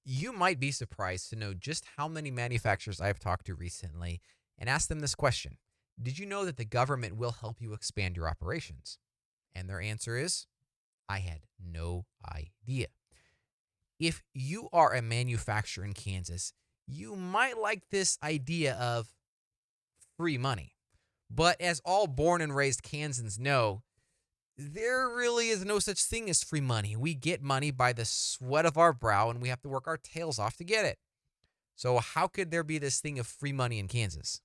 You might be surprised to know just how many manufacturers I've talked to recently and asked them this question. Did you know that the government will help you expand your operations? And their answer is, I had no idea. If you are a manufacturer in Kansas, you might like this idea of free money. But as all born and raised Kansans know, there really is no such thing as free money. We get money by the sweat of our brow and we have to work our tails off to get it. So, how could there be this thing of free money in Kansas?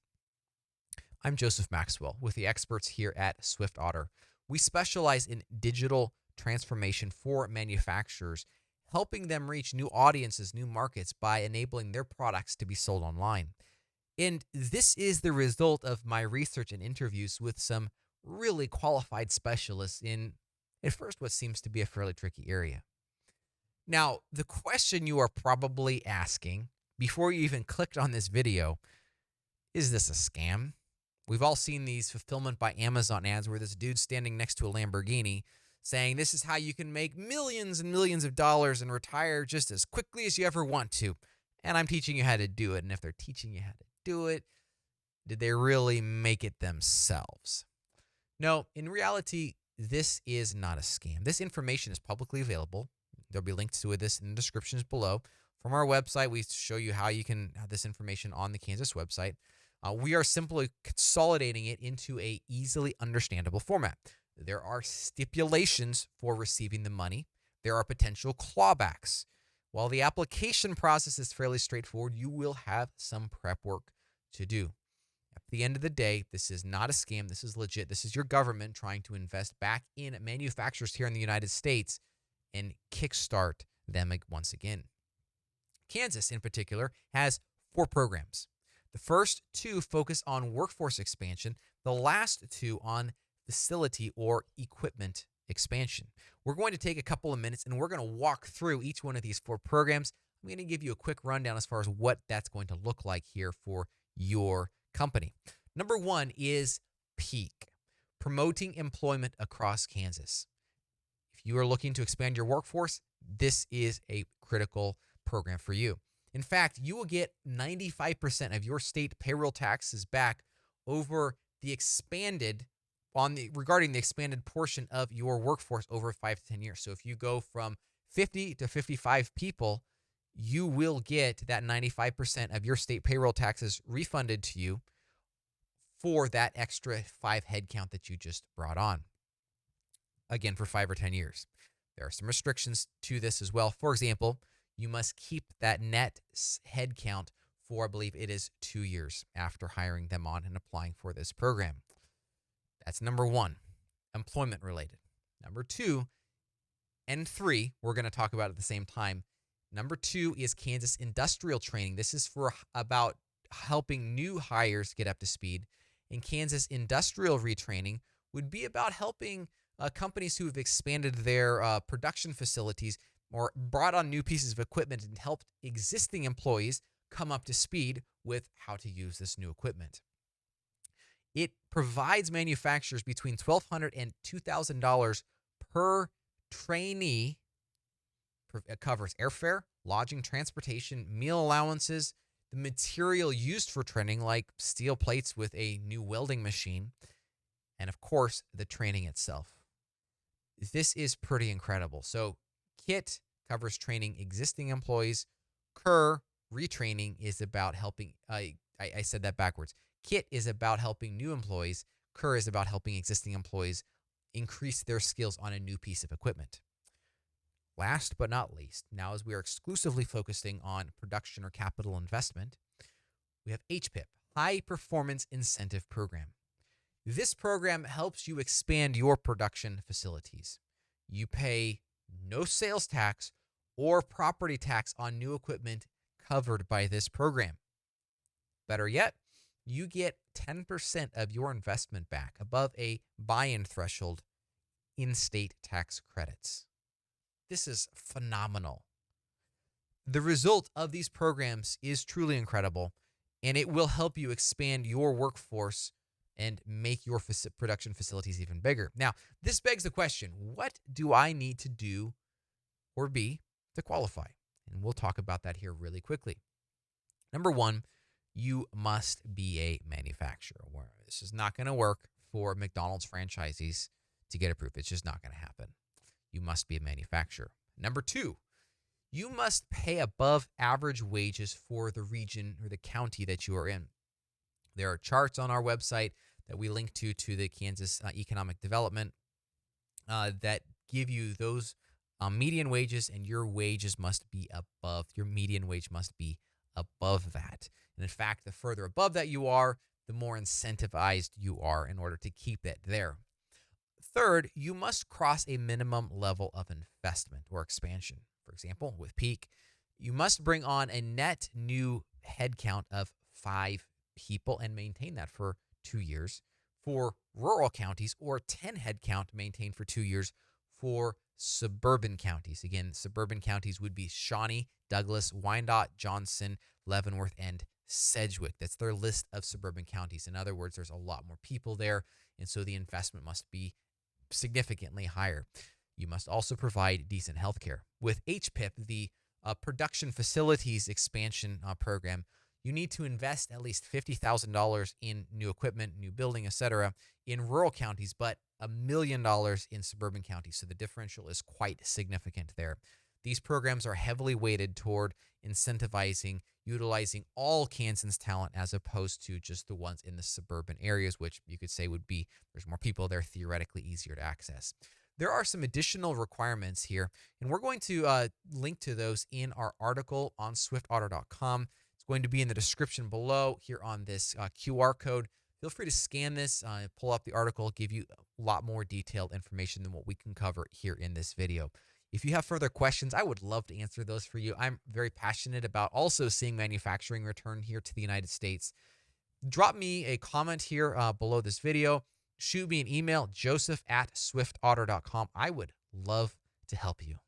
I'm Joseph Maxwell with the experts here at SwiftOtter. We specialize in digital transformation for manufacturers, helping them reach new audiences, new markets by enabling their products to be sold online. And this is the result of my research and interviews with some really qualified specialists in, at first, what seems to be a fairly tricky area. Now, the question you are probably asking before you even clicked on this video, is this a scam? We've all seen these fulfillment by Amazon ads where this dude's standing next to a Lamborghini saying this is how you can make millions and millions of dollars and retire just as quickly as you ever want to. And I'm teaching you how to do it. And if they're teaching you how to do it, did they really make it themselves? No, in reality, this is not a scam. This information is publicly available. There'll be links to this in the descriptions below. From our website, we show you how you can have this information on the Kansas website. We are simply consolidating it into a easily understandable format. There are stipulations for receiving the money. There are potential clawbacks. While the application process is fairly straightforward, you will have some prep work to do. At the end of the day, this is not a scam. This is legit. This is your government trying to invest back in manufacturers here in the United States and kickstart them once again. Kansas, in particular, has 4 programs. The first 2 focus on workforce expansion, the last 2 on facility or equipment expansion. We're going to take a couple of minutes and we're going to walk through each one of these 4 programs. I'm going to give you a quick rundown as far as what that's going to look like here for your company. Number 1 is Peak, promoting employment across Kansas. If you are looking to expand your workforce, this is a critical program for you. In fact, you will get 95% of your state payroll taxes back over the regarding the expanded portion of your workforce over 5 to 10 years. So if you go from 50 to 55 people, you will get that 95% of your state payroll taxes refunded to you for that extra 5 headcount that you just brought on. Again, for 5 or 10 years. There are some restrictions to this as well. For example, you must keep that net headcount for, I believe it is 2 years after hiring them on and applying for this program. That's number 1, employment related. Number 2 and 3, we're going to talk about at the same time. Number 2 is Kansas industrial training. This is for about helping new hires get up to speed. And Kansas industrial retraining would be about helping companies who have expanded their production facilities or brought on new pieces of equipment and helped existing employees come up to speed with how to use this new equipment. It provides manufacturers between $1,200 and $2,000 per trainee. It covers airfare, lodging, transportation, meal allowances, the material used for training like steel plates with a new welding machine, and of course, the training itself. This is pretty incredible. So KIT covers training existing employees. KER, retraining, is about helping, I said that backwards. KIT is about helping new employees. KER is about helping existing employees increase their skills on a new piece of equipment. Last but not least, now as we are exclusively focusing on production or capital investment, we have HPIP, High Performance Incentive Program. This program helps you expand your production facilities. You pay no sales tax or property tax on new equipment covered by this program. Better yet, you get 10% of your investment back above a buy-in threshold in state tax credits. This is phenomenal. The result of these programs is truly incredible, and it will help you expand your workforce and make your production facilities even bigger. Now, this begs the question, what do I need to do or be to qualify? And we'll talk about that here really quickly. Number one, you must be a manufacturer. This is not going to work for McDonald's franchisees to get approved. It's just not going to happen. You must be a manufacturer. Number two, you must pay above average wages for the region or the county that you are in. There are charts on our website that we link to the Kansas Economic Development that give you those median wages, and your wages must be above, your median wage must be above that. And in fact, the further above that you are, the more incentivized you are in order to keep it there. Third, you must cross a minimum level of investment or expansion. For example, with Peak, you must bring on a net new headcount of 5 people and maintain that for 2 years. For rural counties, or 10 headcount maintained for 2 years for suburban counties. Again, suburban counties would be Shawnee, Douglas, Wyandotte, Johnson, Leavenworth, and Sedgwick. That's their list of suburban counties. In other words, there's a lot more people there, and so the investment must be significantly higher. You must also provide decent health care. With HPIP, the Production Facilities Expansion Program, you need to invest at least $50,000 in new equipment, new building, etc. in rural counties, but $1 million in suburban counties. So the differential is quite significant there. These programs are heavily weighted toward incentivizing, utilizing all Kansans talent as opposed to just the ones in the suburban areas, which you could say would be, there's more people there, theoretically easier to access. There are some additional requirements here, and we're going to link to those in our article on SwiftOtter.com. It's going to be in the description below here on this QR code. Feel free to scan this, pull up the article, give you a lot more detailed information than what we can cover here in this video. If you have further questions, I would love to answer those for you. I'm very passionate about also seeing manufacturing return here to the United States. Drop me a comment here below this video. Shoot me an email, joseph@swiftotter.com. I would love to help you.